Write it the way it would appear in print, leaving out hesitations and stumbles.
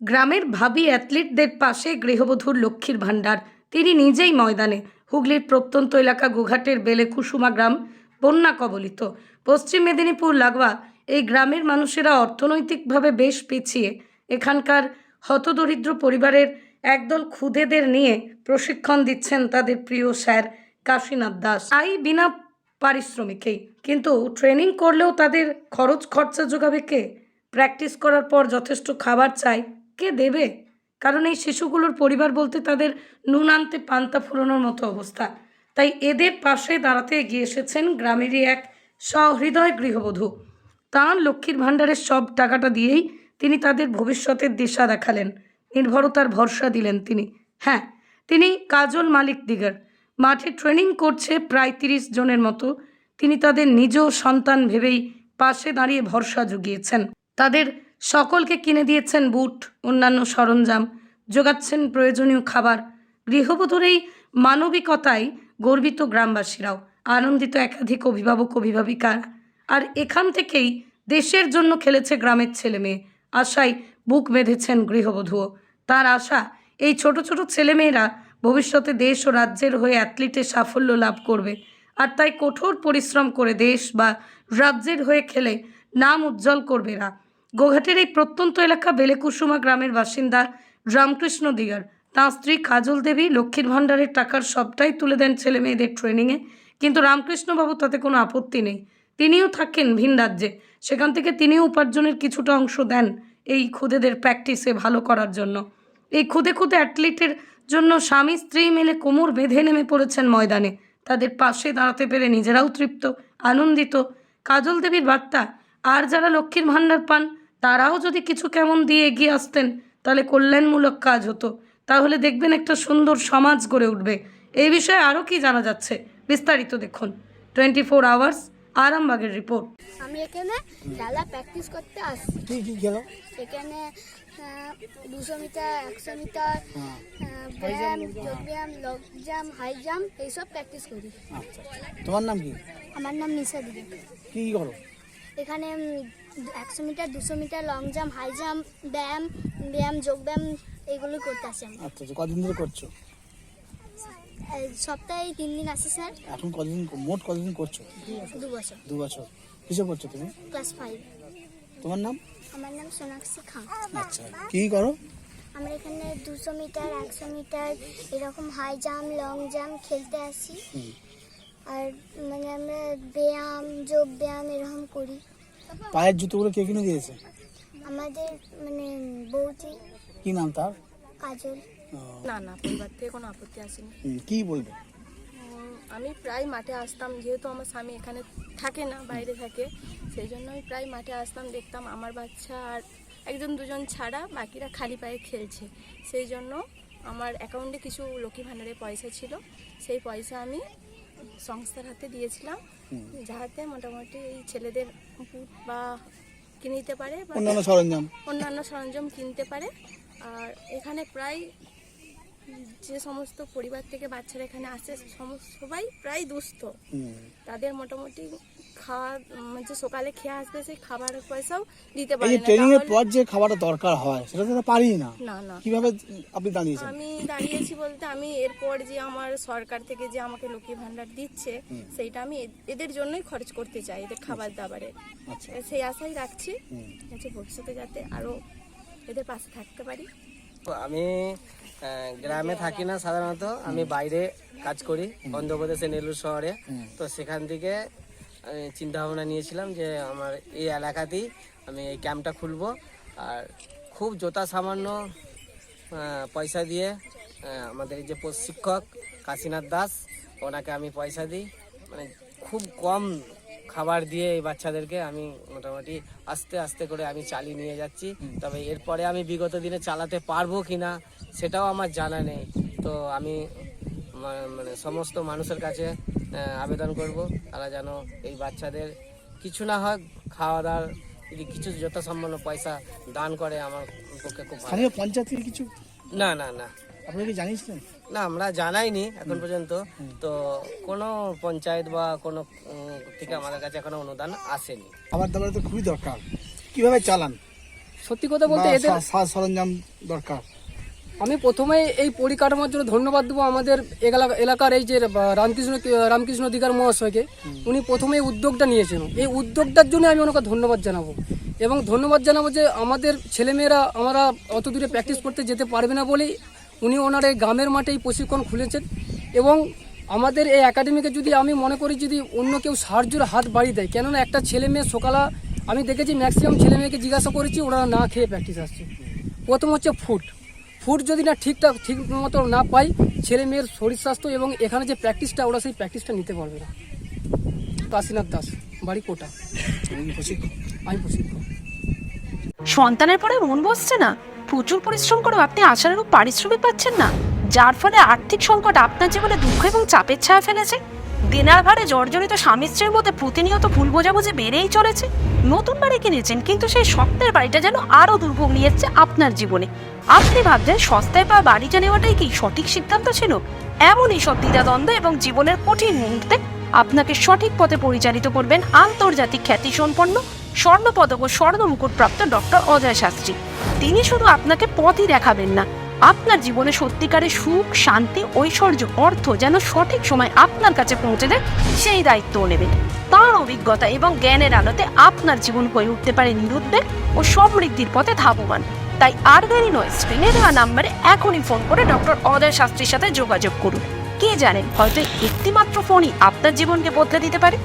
গ্রামের ভাবী অ্যাথলিটদের পাশে গৃহবধূর লক্ষ্মীর ভাণ্ডার। তিনি নিজেই ময়দানে। হুগলির প্রত্যন্ত এলাকা গোঘাটের বেলেকুসুমা গ্রাম বন্যা কবলিত। পশ্চিম মেদিনীপুর লাগোয়া এই গ্রামের মানুষেরা অর্থনৈতিকভাবে বেশ পিছিয়ে। এখানকার হতদরিদ্র পরিবারের একদল ক্ষুদেদের নিয়ে প্রশিক্ষণ দিচ্ছেন তাদের প্রিয় স্যার কাশীনাথ দাস। তাই বিনা পারিশ্রমিকেই, কিন্তু ট্রেনিং করলেও তাদের খরচা যোগাবে কে? প্র্যাকটিস করার পর যথেষ্ট খাবার চাই, কে দেবে? কারণ এই শিশুগুলোর পরিবার বলতে তাদের নুন আনতে পান্তা ফুরোনোর মতো অবস্থা। তাই এদের পাশে দাঁড়াতে এগিয়ে এসেছেন গ্রামেরই এক সহৃদয় গৃহবধূ। তাঁর লক্ষ্মীর ভাণ্ডারের সব টাকাটা দিয়েই তিনি তাদের ভবিষ্যতের দিশা দেখালেন, নির্ভরতার ভরসা দিলেন তিনি। হ্যাঁ, তিনি কাজল মালিক দিগার। মাঠে ট্রেনিং করছে প্রায় ৩০ জনের মতো। তিনি তাদের নিজ সন্তান ভেবেই পাশে দাঁড়িয়ে ভরসা জুগিয়েছেন। তাদের সকলকে কিনে দিয়েছেন বুট, অন্যান্য সরঞ্জাম, যোগাচ্ছেন প্রয়োজনীয় খাবার। গৃহবধূর এই মানবিকতায় গর্বিত গ্রামবাসীরাও, আনন্দিত একাধিক অভিভাবক অভিভাবিকা। আর এখান থেকেই দেশের জন্য খেলেছে গ্রামের ছেলে মেয়ে। আশায় বুক বেঁধেছেন গৃহবধূও। তার আশা, এই ছোট ছোট ছেলেমেয়েরা ভবিষ্যতে দেশ ও রাজ্যের হয়ে অ্যাথলিটে সাফল্য লাভ করবে। আর তাই কঠোর পরিশ্রম করে দেশ বা রাজ্যের হয়ে খেলে নাম উজ্জ্বল করবে এরা। গোঘাটের এই প্রত্যন্ত এলাকা বেলেকুসুমা গ্রামের বাসিন্দা রামকৃষ্ণ দিগার, তাঁর স্ত্রী কাজল দেবী লক্ষ্মীর ভাণ্ডারের টাকার সবটাই তুলে দেন ছেলে মেয়েদের ট্রেনিংয়ে। কিন্তু রামকৃষ্ণবাবু তাতে কোনো আপত্তি নেই। তিনিও থাকেন ভিন রাজ্যে, সেখান থেকে তিনিও উপার্জনের কিছুটা অংশ দেন এই ক্ষুদেদের প্র্যাকটিসে ভালো করার জন্য। এই ক্ষুদে অ্যাথলিটের জন্য স্বামী স্ত্রী মিলে কোমর বেঁধে নেমে পড়েছেন ময়দানে। তাদের পাশে দাঁড়াতে পেরে নিজেরাও তৃপ্ত, আনন্দিত। কাজল দেবীর বার্তা, আর যারা লক্ষ্মীর ভাণ্ডার পান তারাও যদি কিছু কেমন দিয়ে এগিয়ে আসতেন, তাহলে কল্যাণমূলক কাজ হতো। তাহলে দেখবেন একটা সুন্দর সমাজ গড়ে উঠবে। এই বিষয়ে আরও কি জানা যাচ্ছে, বিস্তারিত দেখুন 24 আওয়ার্স আরামবাগের রিপোর্ট। আমি এখানে ডালা প্র্যাকটিস করতে আসছি। কি কি খেলো? এখানে 200 মিটার, 100 মিটার, ব্যায়াম, যোগ ব্যায়াম, লং জাম্প, হাই জাম্প এইসব প্র্যাকটিস করি। আচ্ছা, তোমার নাম কি? আমার নাম নিশা দিদি। কি করো? এখানে 100 metre, 200 metre, long jump, high jump, ব্যায়াম, যোগ ব্যায়াম এইগুলো করতে আসি আমি। আচ্ছা, কতদিন ধরে করছো? সপ্তাহে 3 দিন আসি স্যার। এখন মোট কতদিন করছো? 2 বছর। 2 বছর। কিসে করছো তুমি? ক্লাস 5। তোমার নাম? আমার নাম সোনাক্ষী খান। আচ্ছা, কি করো? আমরা এখানে 200 মিটার, 100 মিটার এরকম হাই জাম্প, লং জাম্প খেলতে আসি। আর মানে আমরা ব্যায়াম, যোগ ব্যায়াম এরকম করি। পায়ের জুতোগুলো কে কিনে দিয়েছে? আমাদের মানে বৌদি। কি নাম তার? কাজল। না না, পরিবার থেকে কোনো আপত্তি আসেনি। কি বলবে? আমি প্রায় মাঠে আসতাম, যেহেতু আমার স্বামী এখানে থাকে না, বাইরে থাকে, সেই জন্য আমি প্রায় মাঠে আসতাম, দেখতাম আমার বাচ্চা আর 1-2জন ছাড়া বাকিরা খালি পায়ে খেলছে। সেই জন্য আমার অ্যাকাউন্টে কিছু লক্ষ্মী ভাণ্ডারের পয়সা ছিল, সেই পয়সা আমি সংস্থার হাতে দিয়েছিলাম, যাতে মোটামুটি এই ছেলেদের বুট বা কিনে দিতে পারে বা অন্যান্য সরঞ্জাম কিনতে পারে। আর এখানে প্রায় যে সমস্ত পরিবার থেকে বাচ্চারা এখানে আসে সবাই প্রায় দুস্থ। তাদের মোটামুটি খাওয়া যে সকালে খেয়ে আসবে সেই খাবারের পয়সাও দিতে পারে না। ট্রেনিং এর পর যে খাবারটা দরকার হয় সেটা তো পারি না। না না, কিভাবে আপনি দাঁড়িয়েছেন? আমি দাঁড়িয়েছি বলতে আমি এরপর যে আমার সরকার থেকে যে আমাকে লক্ষ্মী ভাণ্ডার দিচ্ছে সেইটা আমি এদের জন্যই খরচ করতে চাই, এদের খাবার দাবারের। সেই আশাই রাখছি যে ভবিষ্যতে যাতে আরো এদের পাশে থাকতে পারি। আমি গ্রামে থাকি না সাধারণত, আমি বাইরে কাজ করি অন্ধ্রপ্রদেশে নেলুর শহরে। তো সেখান থেকে চিন্তা ভাবনা নিয়েছিলাম যে আমার এই এলাকাতেই আমি এই ক্যাম্পটা খুলবো। আর খুব যথা সামান্য পয়সা দিয়ে আমাদের এই যে প্রশিক্ষক কাশীনাথ দাস, ওনাকে আমি পয়সা দিই, মানে খুব কম খাবার দিয়ে এই বাচ্চাদেরকে আমি মোটামুটি আস্তে আস্তে করে আমি চালিয়ে নিয়ে যাচ্ছি। তবে এরপরে আমি বিগত দিনে চালাতে পারবো কিনা সেটাও আমার জানা নেই। তো আমি মানে সমস্ত মানুষের কাছে আবেদন করব, তারা যেন এই বাচ্চাদের কিছু না হয় খাওয়া দাওয়ার যদি কিছু যথাসম্পন্ন পয়সা দান করে আমার পক্ষে খুব ভালো। স্থানীয় পঞ্চায়েত থেকে কিছু? না না না, আপনি কি জানিয়েছিলেন? না, আমরা জানাইনি এখন পর্যন্ত। তো কোনো পঞ্চায়েত বা কোনো থেকে আমাদের কাছে এখনো অনুদান আসেনি। খাবার দাবার তো খুবই দরকার, কিভাবে চালান? সত্যি কথা বলতে এদের সাজ সরঞ্জাম দরকার। আমি প্রথমে এই পরিকাঠামোর জন্য ধন্যবাদ দেবো আমাদের এলাকার এই যে রামকৃষ্ণ দিগার মহাশয়কে। উনি প্রথমে এই উদ্যোগটা নিয়েছেন, এই উদ্যোগটার জন্য আমি ওনাকে ধন্যবাদ জানাবো। এবং ধন্যবাদ জানাবো যে আমাদের ছেলেমেয়েরা আমরা অত দূরে প্র্যাকটিস করতে যেতে পারবে না বলেই উনি ওনার এই গ্রামের মাঠে এই প্রশিক্ষণ খুলেছেন। এবং আমাদের এই একাডেমিকে যদি আমি মনে করি যদি অন্য কেউ সাহায্যের হাত বাড়িয়ে দেয়, কেননা একটা ছেলে মেয়ে সকালে আমি দেখেছি ম্যাক্সিমাম ছেলে মেয়েকে জিজ্ঞাসা করেছি ওরা না খেয়ে প্র্যাকটিস আসছে। প্রথম হচ্ছে ফুড যদি না ঠিক মতো না পাই, ছেলে মেয়ের শরীর স্বাস্থ্য এবং এখানে যে প্র্যাকটিসটা ওরা সেই প্র্যাকটিসটা নিতে পারবে না। কাশীনাথ দাস, বাড়ি কোটা। আমি প্রশিক্ষক। সন্তানের পরে মন বসছে না, প্রচুর পরিশ্রম করেও আপনি আশানুরূপ পারিশ্রমিক পাচ্ছেন না, যার ফলে আর্থিক সংকট আপনার জীবনে দুঃখ এবং চাপের ছায়া ফেলেছে। দেনার ভারে জর্জরিত স্বামী স্ত্রীর মধ্যে প্রতিনিয়ত ভুল বোঝাবুঝি বেড়েই চলেছে। নতুন বাড়ি কিনেছেন কিন্তু সেই স্বপ্নের বাড়িটা যেন আরো দুর্ভোগ নিয়ে এসছে আপনার জীবনে। আপনি ভাবছেন সস্তায় পাওয়া বাড়িটা নেওয়াটাই কি সঠিক সিদ্ধান্ত ছিল? এমনই সব দ্বিধাদ্বন্দ্ব এবং জীবনের কঠিন মুহূর্তে আপনাকে সঠিক পথে পরিচালিত করবেন আন্তর্জাতিক খ্যাতিসম্পন্ন স্বর্ণপদক ও স্বর্ণ মুকুটপ্রাপ্ত ডক্টর অজয় শাস্ত্রী। তিনি শুধু আপনাকে পথই দেখাবেন না, আপনার জীবনে সত্যিকারের সুখ, শান্তি, ঐশ্বর্য, অর্থ যেন সঠিক সময় আপনার কাছে পৌঁছে দেয় সেই দায়িত্বও নেবেন। তার অভিজ্ঞতা এবং জ্ঞানের আলোতে আপনার জীবন হয়ে উঠতে পারে নিরুদ্বেগ ও সমৃদ্ধির পথে ধাবমান। তাই আর দেরি নয়, স্ক্রিনে দেওয়া নাম্বারে এখনই ফোন করে ডক্টর অজয় শাস্ত্রীর সাথে যোগাযোগ করুন। কে জানেন, হয়তো একটি মাত্র ফোনই আপনার জীবনকে বদলে দিতে পারে।